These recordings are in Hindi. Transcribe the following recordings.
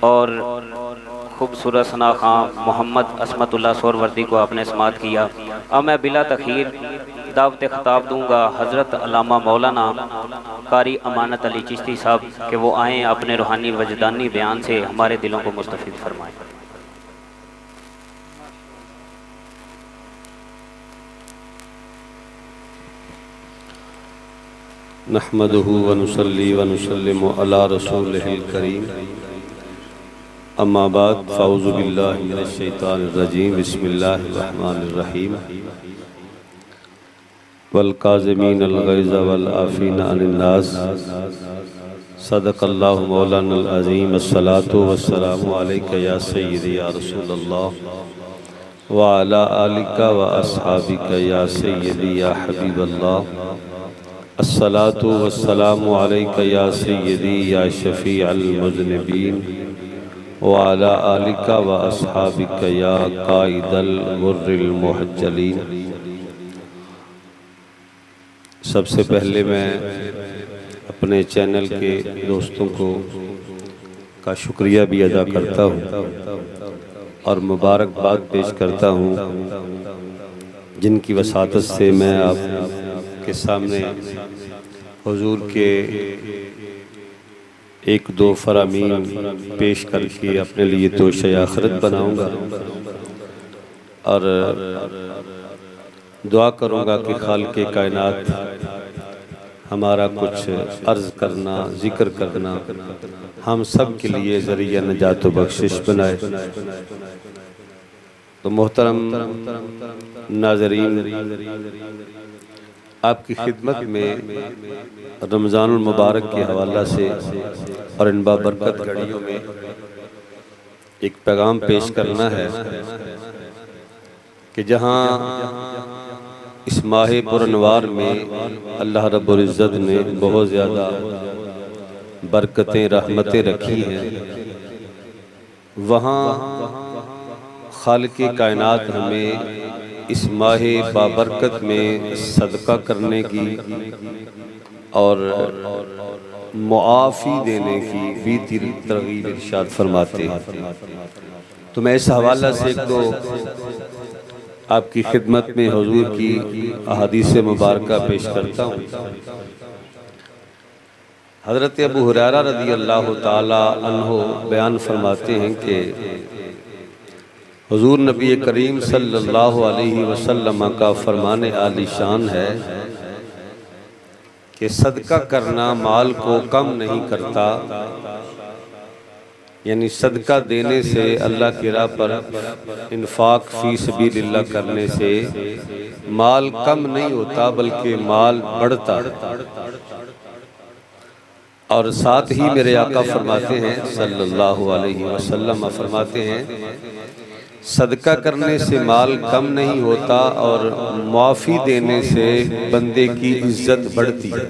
और खूबसूरत सना खां मोहम्मद असमतुल्लाह सोहरवर्दी को आपने समात किया। अब मैं बिला तखीर दावत खिताब दूँगा हज़रत अल्लामा मौलाना कारी अमानत अली चिश्ती साहब कि वो आएँ अपने रूहानी वजदानी बयान से हमारे दिलों को मुस्तफ़ीद फरमाएँ। नहमदुहु व नुसल्ली व नुसल्लिमु अला रसूलिहिल करीम, अम्मा बाद, फ़ाऊज़ु बिल्लाहि मिनश शैतानिर रजीम, बिस्मिल्लाहिर रहमानिर रहीम। वल काज़िमीनल गैज़ वल आफ़ीना अनिन नास, सदक़ल्लाहु मौलानल अज़ीम। अस्सलातु वस्सलामु अलैका या सय्यदी या रसूलल्लाह व अला आलिका व अस्हाबिका या सय्यदी या हबीबल्लाह। अस्सलातु वस्सलामु अलैका या सय्यदी या शफ़ीअल मुज़निबीन व अला आलिका व अस्हाबिका या क़ाइदल गुर्रिल मुहज्जलीन। सबसे पहले मैं अपने चैनल के दोस्तों को का शुक्रिया भी अदा करता हूँ और मुबारकबाद पेश करता हूँ, जिनकी वसातत से मैं आपके सामने हुजूर के एक दो फरामीन पेश करके अपने लिए तो आखिरत बनाऊंगा और दुआ करूंगा कि खालिक़े कायनात हमारा कुछ अर्ज़ करना, ज़िक्र करना हम सब के लिए ज़रिया नजात व बख्शिश बनाए। तो मोहतरम नाज़रीन, आपकी खिदमत में रमज़ानुल मुबारक के हवाला से और इन बाबरकत घड़ियों में एक पैगाम पेश करना है कि जहाँ इस माह पुरनवार में अल्लाह रब्बुल इज़्ज़त ने बहुत ज़्यादा बरकतें, रहमतें रखी हैं, वहाँ खालिक़े कायनात हमें इस माह बाबरकत में सदका करने की और मुआफ़ी देने की भी तरगीब इरशाद फरमाते हैं। तो मैं इस हवाला से एक दो आपकी खिदमत में हुजूर की अहादीस मुबारका पेश करता हूँ। हज़रत अबू हुरैरा रज़ी अल्लाह ताला अन्हु बयान फरमाते हैं कि हुजूर नबी करीम सल्लल्लाहु अलैहि वसल्लम का फरमाने आली शान है कि सदका करना माल को कम नहीं करता, यानी सदका देने से, अल्लाह की राह पर इन्फाक फी सबीलिल्लाह करने से माल कम नहीं होता बल्कि माल बढ़ता। और साथ ही मेरे आका फरमाते हैं सल्लल्लाहु अलैहि वसल्लम फरमाते हैं, सदका करने से माल कम नहीं होता और मुआफ़ी देने से बंदे की इज्जत बढ़ती है।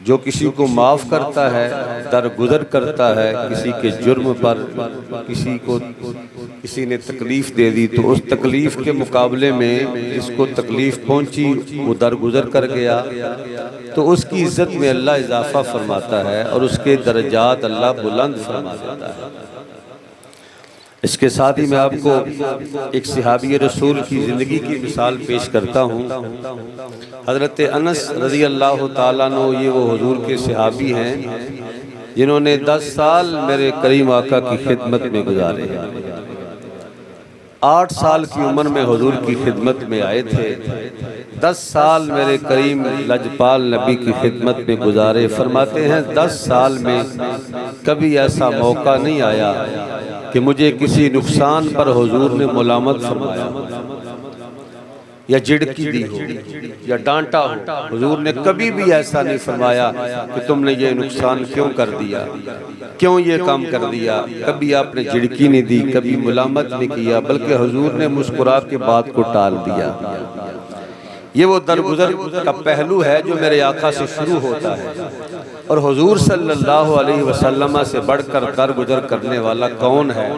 जो किसी को माफ़ करता है, दरगुजर करता है, किसी के जुर्म पर किसी ने तकलीफ़ दे दी तो उस तकलीफ़ के मुकाबले में इसको तकलीफ़ पहुंची, वो दरगुजर कर गया, तो उसकी इज़्ज़त में अल्लाह इजाफ़ा फरमाता है और उसके दर्जात अल्लाह बुलंद फरमा देता है। इसके साथ ही मैं आपको एक सहाबी रसूल की ज़िंदगी की मिसाल पेश करता हूँ। हज़रत अनस रज़ी अल्लाह ताला अन्हु, ये वो हुजूर के सहाबी हैं जिन्होंने 10 साल मेरे करीम आका की खिदमत में गुजारे। 8 साल की उम्र में हुजूर की खिदमत में आए थे, 10 साल मेरे करीम लजपाल नबी की खिदमत में गुजारे। फरमाते हैं 10 साल में कभी ऐसा मौका नहीं आया कि मुझे किसी नुकसान पर हुजूर ने मुलामत फरमाया या झिड़की दी हो या डांटा हो। हुजूर ने कभी भी ऐसा नहीं फरमाया कि तुमने ये नुकसान क्यों कर दिया, क्यों ये काम कर दिया। कभी आपने झिड़की नहीं दी, कभी मुलामत नहीं किया, बल्कि हुजूर ने मुस्कुरा के बात को टाल दिया। ये वो दरगुजर का पहलू है जो मेरे आका से शुरू होता है। और हुजूर सल्लल्लाहु अलैहि वसल्लम से बढ़कर दरगुजर करने वाला कौन है?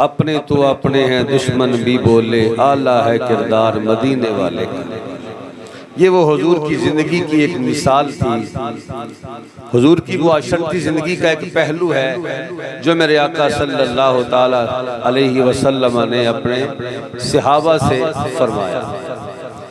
अपने तो अपने हैं दुश्मन भी बोले, आला है किरदार मदीने वाले का। ये वो हुजूर की ज़िंदगी की एक मिसाल थी। हुजूर की वो अशरती ज़िंदगी का एक पहलू है जो मेरे आका सल्लल्लाहु ताला अलैहि वसल्लम ने अपने सहाबा से फरमाया।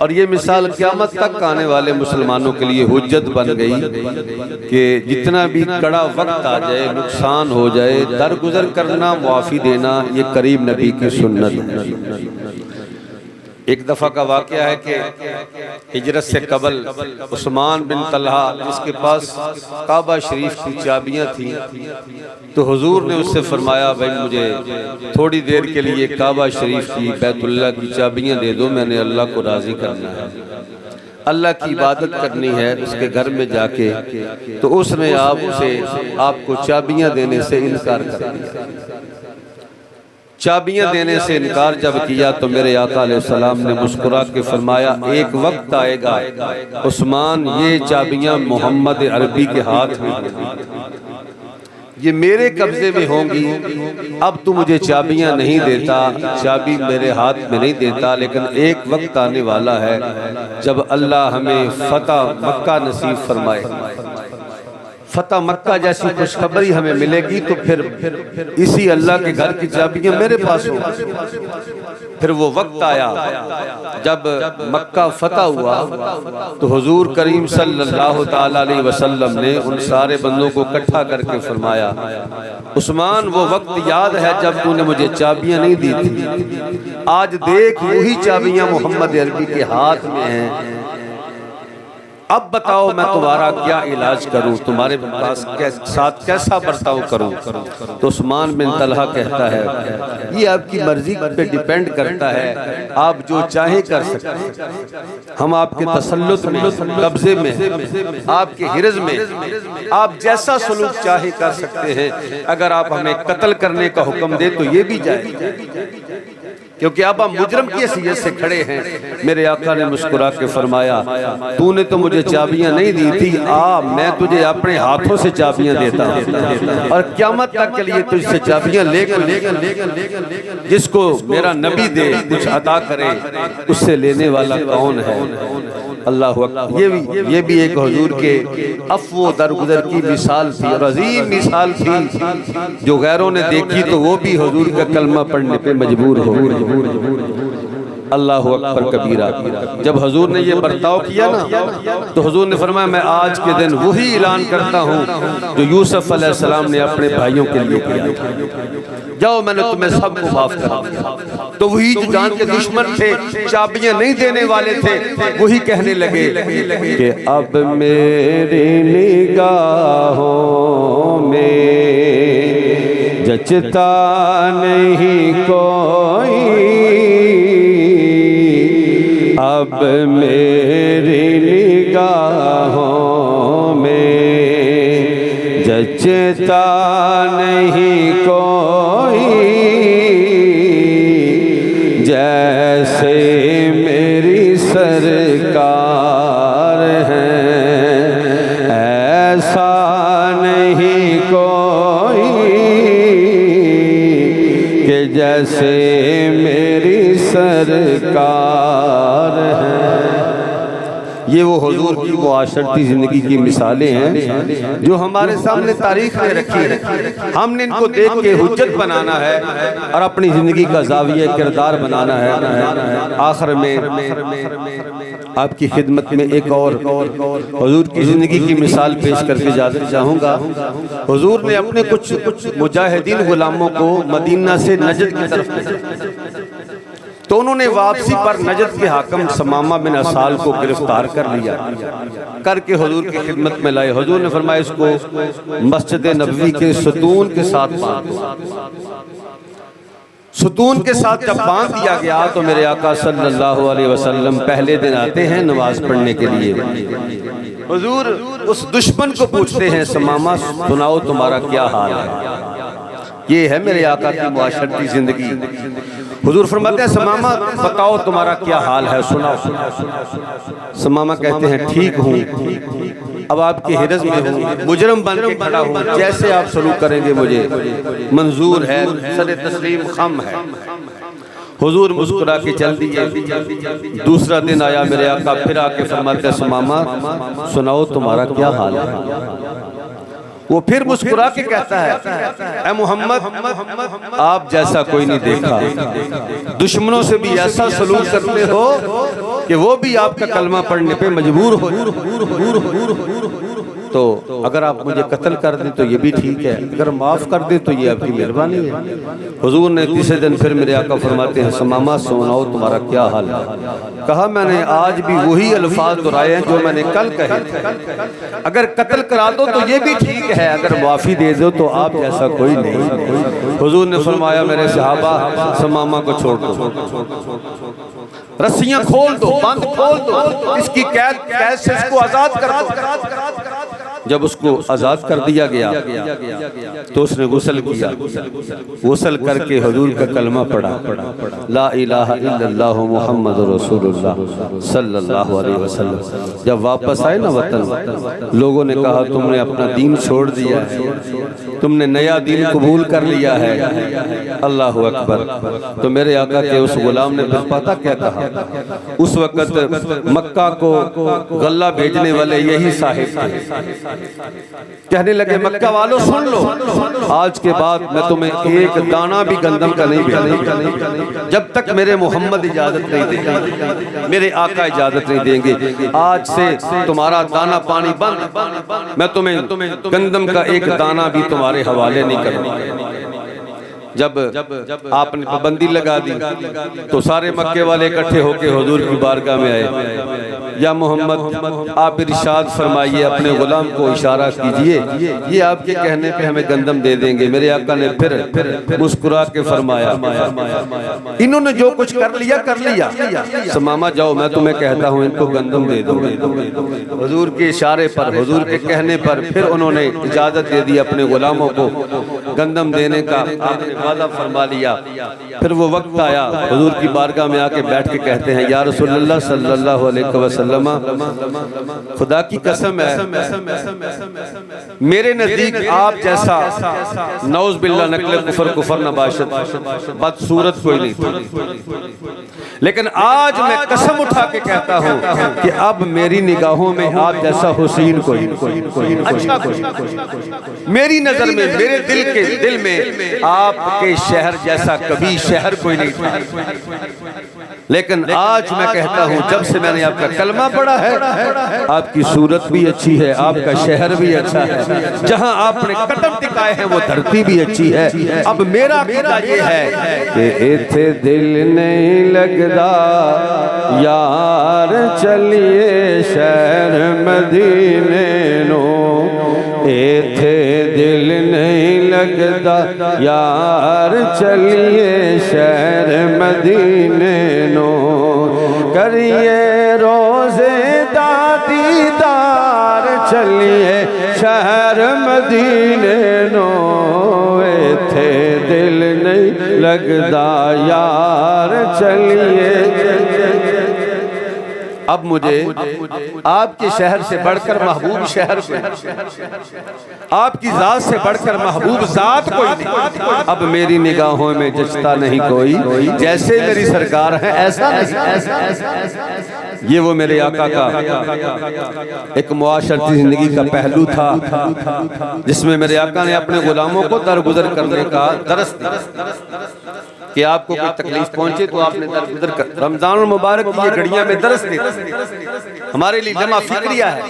और ये मिसाल क़यामत तक आने वाले मुसलमानों के लिए हुज्जत बन गई कि जितना भी कड़ा वक्त आ जाए, नुकसान हो जाए, दरगुजर करना, मुआफ़ी देना, ये करीम नबी की सुन्नत है। एक दफ़ा का वाक़या है कि हिजरत से कबल उस्मान बिन तलहा, जिसके पास काबा शरीफ की चाबियाँ थीं, तो हुजूर ने उससे फरमाया, भाई मुझे थोड़ी देर के लिए काबा शरीफ की, बैतुल्लाह की चाबियाँ दे दो, मैंने अल्लाह को राज़ी करना है, अल्लाह की इबादत करनी है उसके घर में जाके। तो उसने आपको चाबियाँ देने से इनकार कर दिया। चाबियां देने से इनकार जब किया तो मेरे आका अलैहिस्सलाम ने मुस्कुरा के फरमाया, एक वक्त आएगा उस्मान, ये चाबियां मोहम्मद अरबी के हाथ में, ये मेरे कब्जे में होंगी। अब तू मुझे चाबियां नहीं देता, चाबी मेरे हाथ में नहीं देता, लेकिन एक वक्त आने वाला है जब अल्लाह हमें फतह मक्का नसीब फरमाए, फतह मक्का जैसी खुशखबरी हमें मिलेगी, तो फिर इसी अल्लाह के घर की चाबियां मेरे पास हो। फिर वो वक्त आया जब मक्का फतह हुआ तो हुजूर करीम सल्लल्लाहु ताला अलैहि वसल्लम ने उन सारे बंदों को इकट्ठा करके फरमाया, उस्मान वो वक्त याद है जब तूने मुझे चाबियां नहीं दी थी, आज देख वही चाबियां मोहम्मद अरबी के हाथ में हैं, अब बताओ मैं तुम्हारा क्या इलाज करूं, तुम्हारे पास साथ कैसा बर्ताव करूं। तो उस्मान बिन तलहा कहता है, ये आपकी मर्जी पे डिपेंड करता है, आप जो चाहे कर सकते हैं, हम आपके तसल्लुत में, कब्जे में, आपके हिरज में आप जैसा सलूक चाहे कर सकते हैं। अगर आप हमें कत्ल करने का हुक्म दे तो ये भी जाए, क्योंकि अब हम मुजरम की हैसियत से खड़े हैं। मेरे आका ने मुस्कुरा के फरमाया, तूने तो मुझे चाबियां नहीं दी थी, मैं तुझे अपने हाथों से चाबियां देता हूं और क़यामत तक के लिए तुझसे चाबियां लेकर जिसको मेरा नबी दे, कुछ अता करे, उससे लेने वाला कौन है। अल्लाह अकबर। ये भी एक हुजूर के अफ़्व दरगुजर की मिसाल थी और अजीम मिसाल थी जो गैरों ने देखी तो वो भी हुजूर का कलमा पढ़ने पे मजबूर हो। अल्लाह अकबर कबीरा। जब हुजूर ने ये बर्ताव किया ना तो हुजूर ने फरमाया, मैं आज के दिन वही ऐलान करता हूँ जो यूसुफ अलैहिस्सलाम ने अपने भाइयों के लिए किया, जाओ मैंने तुम्हें सबको माफ कर दिया। तो वही जो जान के दुश्मन थे, चाबियां नहीं देने वाले थे, वही कहने लगे कि अब मेरी निगाहों में जचता नहीं कोई, अब मेरी निगाहों में जचता नहीं कोई, जैसे मेरी सरकार है ऐसा नहीं कोई, कि जैसे मेरी सरकार है। ये वो हुजूर की मुआशरती ज़िंदगी की मिसालें हैं जो हमारे सामने तारीख में रखी है। हमने इनको देख के हुज्जत बनाना है और अपनी ज़िंदगी का ज़ाविया किरदार बनाना है। आखिर में आपकी खिदमत में एक और हुजूर की ज़िंदगी की मिसाल पेश करके जाना चाहूँगा। हुजूर ने अपने कुछ मुजाहिदीन गुलामों को मदीना से नजद की तरफ, तो उन्होंने वापसी पर नजद के हाकिम समामा बिन असाल को गिरफ्तार कर लिया, करके हुजूर की खिदमत में लाए। हुजूर ने फरमाया, इसको मस्जिद नबवी के सतून के साथ बांधो। सतून के साथ जब बांध दिया गया तो मेरे आका सल्लल्लाहु अलैहि वसल्लम पहले दिन आते हैं नमाज पढ़ने के लिए। हुजूर उस दुश्मन को पूछते हैं, समामा सुनाओ तुम्हारा क्या हाल है। ये है मेरे आका की मुआशरती जिंदगी। हुजूर फरमाते हैं, समामा बताओ तुम्हारा क्या हाल है, सुनाओ। समामा कहते हैं, ठीक हूँ, अब आपके हिरज में हूँ, मुजरम बन के खड़ा हूँ, जैसे आप सलूक करेंगे मुझे मंजूर है, सर तस्लीम खम है। हुजूर मुस्कुरा के चल दिए। दूसरा दिन आया, मेरे आका फिर आके फरमाते सुमामा सुनाओ तुम्हारा क्या हाल है। वो फिर मुस्कुरा के कहता है, ए मोहम्मद आप जैसा कोई नहीं देखा। दुश्मनों से भी ऐसा सलूक करते हो कि वो भी आपका कलमा पढ़ने पे मजबूर हो। तो अगर आप मुझे कत्ल कर दें तो ये भी ठीक है, अगर माफ़ कर दें तो ये आपकी मेहरबानी है। हुजूर ने तीसरे दिन फिर मेरे आका फरमाते हैं सुमामा सुनाओ तुम्हारा क्या हाल है। कहा मैंने आज भी वही अल्फाज दोहराए हैं जो मैंने कल कहे थे। अगर कत्ल करा दो तो ये भी ठीक है, अगर माफ़ी दे दो तो आप जैसा कोई नहीं। हुजूर ने फरमाया मेरे सहाबा सुमामा को छोड़ दो, रस्सियां खोल दो, बंद खोल दो, इसकी कैद से इसको आजाद कर दो। जब उसको आजाद कर दिया गया तो उसने गुस्ल किया, गुस्ल करके हुजूर का कलमा पढ़ा, ला इलाहा इल्लल्लाह मुहम्मदुर रसूलुल्लाह सल्लल्लाहु अलैहि वसल्लम। जब वापस आए ना वतन, लोगों ने कहा तुमने अपना दीन छोड़ दिया है, तुमने नया दीन कबूल कर लिया है। अल्लाह अकबर। तो मेरे आका के उस गुलाम ने फिर पता क्या कहा, उस वक्त मक्का को गल्ला भेजने वाले यही साहिब थे। कहने लगे मक्का वालों सुन लो, आज के बाद मैं तुम्हें एक दाना भी गंदम का नहीं भेजूंगा जब तक मेरे मोहम्मद इजाजत नहीं देंगे, मेरे आका इजाजत नहीं देंगे। आज से तुम्हारा दाना पानी बंद, मैं तुम्हें गंदम का एक दाना भी तुम्हारे हवाले नहीं करूंगा। जब आपने पाबंदी लगा दी तो सारे मक्के वाले इकट्ठे होकर हुजूर की बारगाह में आए। या मोहम्मद आप इरशाद फरमाइए, अपने गुलाम को इशारा कीजिए, ये आपके कहने पे हमें गंदम दे देंगे। मेरे आका ने फिर मुस्कुरा के फरमाया इन्होंने जो कुछ कर लिया सुमामा जाओ, मैं तुम्हें कहता हूँ इनको गंदम दे दो। हुजूर के इशारे पर, हुजूर के कहने पर फिर उन्होंने इजाजत दे दी अपने गुलामों को गंदम देने का, आपने वादा फरमा लिया। फिर वो वक्त आया, हुजूर की बारगाह में आके बैठ के कहते हैं या रसूलुल्लाह सल्लल्लाहु अलैहि वसल्लम, खुदा की कसम है मेरे नजदीक आप जैसा नौज बिल्ला नकले कुफर नबाशत बदसूरत कोई नहीं था, लेकिन आज मैं कसम उठा के कहता हूँ कि अब मेरी निगाहों में आप जैसा हुसैन कोई अच्छा कोई, मेरी नजर में, मेरे दिल में आपके शहर जैसा कभी शहर कोई नहीं था। लेकिन आज मैं कहता हूँ जब से मैंने आपका कलमा पढ़ा है, आपकी सूरत भी अच्छी है, आपका शहर भी अच्छा है, जहाँ आपने कदम टिकाए हैं वो धरती भी अच्छी है। अब मेरा अकीदा ये है कि इथे दिल नहीं लगदा यार चलिए शहर मदीने नो, इथे दिल नहीं लगदा यार चलिए शहर मदीने नो, करिए रोज़े दा दीदार चलिए शहर मदीने नो, इथे दिल नहीं लगदा यार चलिए। अब मुझे आपके शहर से बढ़कर महबूब शहर को, आपकी जात से बढ़कर महबूब जात कोई नहीं। अब मेरी निगाहों में जचता नहीं कोई, जैसे मेरी सरकार है ऐसा नहीं। ये वो मेरे आका का एक मुआशरती जिंदगी का पहलू था जिसमें मेरे आका ने अपने गुलामों को दरगुजर करने का दरस दिया कि आपको कोई तकलीफ पहुंचे तो आपने दरगुजर कर। रमजान मुबारक की ये घड़ियां में दरस देती हमारे लिए लम्हा फिक्रिया है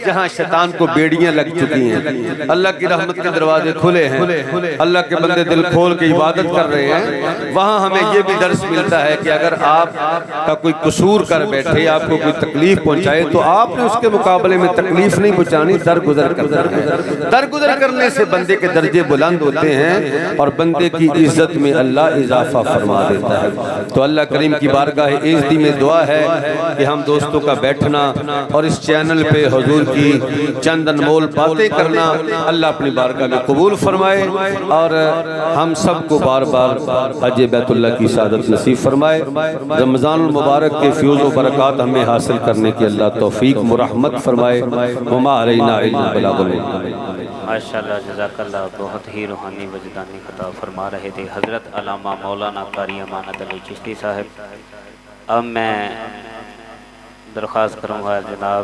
जहां शैतान को बेड़ियां लग चुकी हैं, अल्लाह की रहमत के दरवाजे खुले हैं, अल्लाह के बंदे दिल खोल के इबादत कर रहे हैं। वहां हमें ये भी दर्स मिलता है कि अगर आप का कोई कसूर कर बैठे, आपको कोई तकलीफ पहुंचाए तो आपने उसके मुकाबले में तकलीफ नहीं पहुंचानी, दरगुजर करना है। दरगुजर करने से बंदे के दर्जे बुलंद होते हैं और बंदे की इज्जत में अल्लाह इजाफा फरमा देता है। तो अल्लाह करीम की बारगाह इज़्ज़त में दुआ है कि हम दोस्तों का बैठना और इस चैनल पे हुजूर की चंद अनमोल बातें करना अल्लाह अपनी बारगाह में कबूल फरमाए और हम सबको बार बार हज बैतुल्लाह की शहादत नसीब फरमाए। रमज़ानुल मुबारक के फ्यूज़ व बरक़ात हमें हासिल करने की अल्लाह तौफीक मुरहमत फरमाए। वमा अलैना इल्ला बलागुल माशाअल्लाह जज़ाकल्लाह। बहुत ही रूहानी वजदानी खिताब फरमा रहे थे हज़रत अल्लामा मौलाना कारी अमानत अली चिश्ती साहब। अब मैं दरख्वास्त करूँगा जनाब